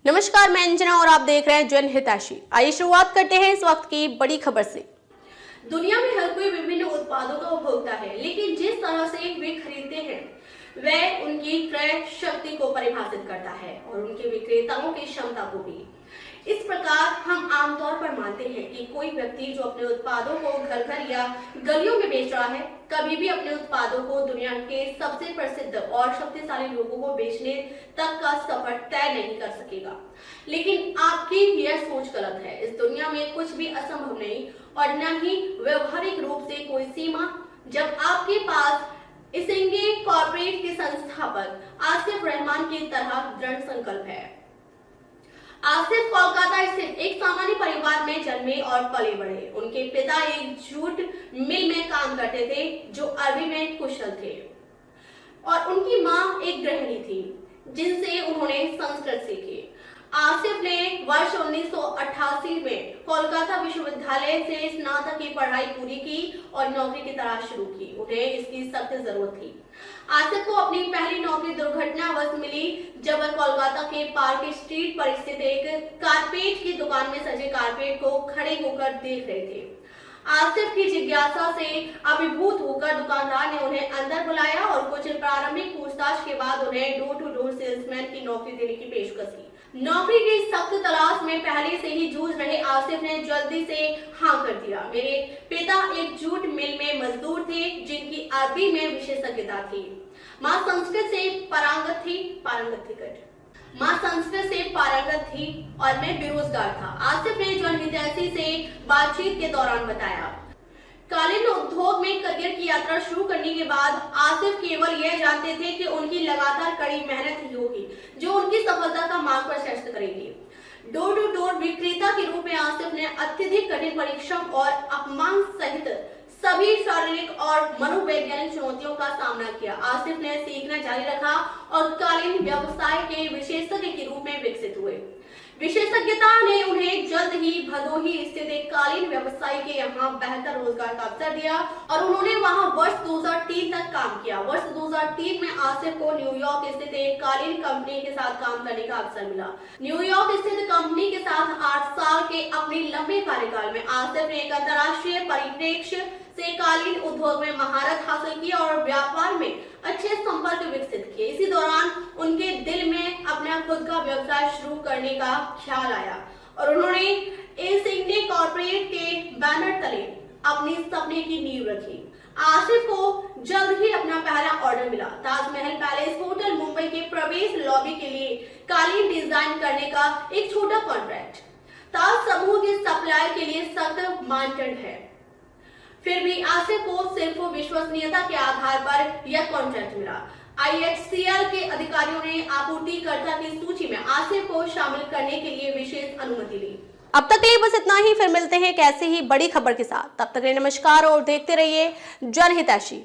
नमस्कार, मैं अंजना और आप देख रहे हैं जनहितैषी। आइए शुरुआत करते हैं इस वक्त की बड़ी खबर से। दुनिया में हर कोई विभिन्न उत्पादों का उपभोक्ता है, लेकिन जिस तरह से वे खरीदते हैं वह उनकी क्रय शक्ति को परिभाषित करता है और उनके विक्रेताओं की क्षमता को भी। इस प्रकार हम आमतौर पर मानते हैं कि कोई व्यक्ति जो अपने उत्पादों को घर घर या गलियों में बेच रहा है, कभी भी अपने उत्पादों को दुनिया के सबसे प्रसिद्ध और शक्तिशाली लोगों को बेचने तक का सफर तय नहीं कर सकेगा। लेकिन आपकी यह सोच गलत है। इस दुनिया में कुछ भी असंभव नहीं और न ही व्यवहारिक रूप से कोई सीमा, जब आपके पास इसेंगे कॉर्पोरेट के संस्थापक आसिफ रहमान की तरह दृढ़ संकल्प है। आसिफ कोलकाता स्थित एक सामान्य परिवार में जन्मे और पले बढ़े। उनके पिता एक जूट मिल में काम करते थे जो अरबी में कुशल थे और उनकी मां एक गृहिणी थी जिनसे उन्होंने संस्कृत सीखी। आसिफ ने वर्ष 1988 में कोलकाता विश्वविद्यालय से स्नातक की पढ़ाई पूरी की और नौकरी की तलाश शुरू की। उन्हें इसकी सख्त जरूरत थी। आसिफ को अपनी पहली नौकरी दुर्घटनावश मिली जब वह कोलकाता के पार्क स्ट्रीट पर स्थित एक कारपेट की दुकान में सजे कारपेट को खड़े होकर देख रहे थे। आसिफ की जिज्ञासा से अभिभूत होकर दुकानदार ने उन्हें अंदर बुलाया और कुछ प्रारंभिक पूछताछ के बाद उन्हें डोर टू डोर सेल्समैन की नौकरी देने की पेशकश की। नौकरी की सख्त तलाश में पहले से ही जूझ रहे आसिफ ने जल्दी से हाँ कर दिया। मेरे पिता एक जूट मिल में मजदूर थे जिनकी अरबी में विशेषज्ञता थी। माँ संस्कृत से पारंगत थी और मैं बेरोजगार था। आसिफ ने जनहितैषी से बातचीत के दौरान बताया। कालीन उद्योग में करियर की यात्रा शुरू करने के बाद आसिफ केवल यह जानते थे कि उनकी लगातार कड़ी मेहनत ही होगी जो उनकी सफलता का मार्ग प्रशस्त करेगी। डोर टू डोर विक्रेता के रूप में आसिफ ने अत्यधिक कठिन परिश्रम और अपमान सहित सभी शारीरिक और मनोवैज्ञानिक चुनौतियों का सामना किया। आसिफ ने सीखना जारी रखा और कालीन व्यवसाय के विशेषज्ञ के रूप में विकसित हुए। विशेषज्ञता ने उन्हें जल्द ही भदोही स्थित एक कालीन व्यवसायी के यहाँ बेहतर रोजगार का अवसर दिया और उन्होंने वहाँ वर्ष 2003 तक काम किया। वर्ष 2003 में आसिफ को न्यूयॉर्क स्थित एक कालीन कंपनी के साथ काम करने का अवसर मिला। न्यूयॉर्क स्थित कंपनी के साथ 8 साल के अपने लंबे कार्यकाल में आसिफ ने एक अंतर्राष्ट्रीय परिप्रेक्ष्य से कालीन उद्योग में महारत हासिल की और व्यापार में अच्छे संपर्क विकसित किए। इसी दौरान उनके दिल में अपना खुद का व्यवसाय शुरू करने का ख्याल आया और उन्होंने इसेंगे कॉर्पोरेट के बैनर तले अपने सपने की नींव रखी। आसिफ को जल्द ही अपना पहला ऑर्डर मिला। ताजमहल पैलेस होटल मुंबई के प्रवेश लॉबी के लिए कालीन डिजाइन करने का एक छोटा कॉन्ट्रैक्ट। ताज समूह के सप्लाई के लिए सख्त मानदंड है, फिर भी आसिफ को सिर्फ विश्वसनीयता के आधार पर यह कॉन्ट्रैक्ट मिला। IHCL के अधिकारियों ने आपूर्तिकर्ता की सूची में आसिफ को शामिल करने के लिए विशेष अनुमति ली। अब तक के लिए बस इतना ही। फिर मिलते हैं एक ऐसी ही बड़ी खबर के साथ। तब तक के लिए नमस्कार और देखते रहिए जनहितैषी।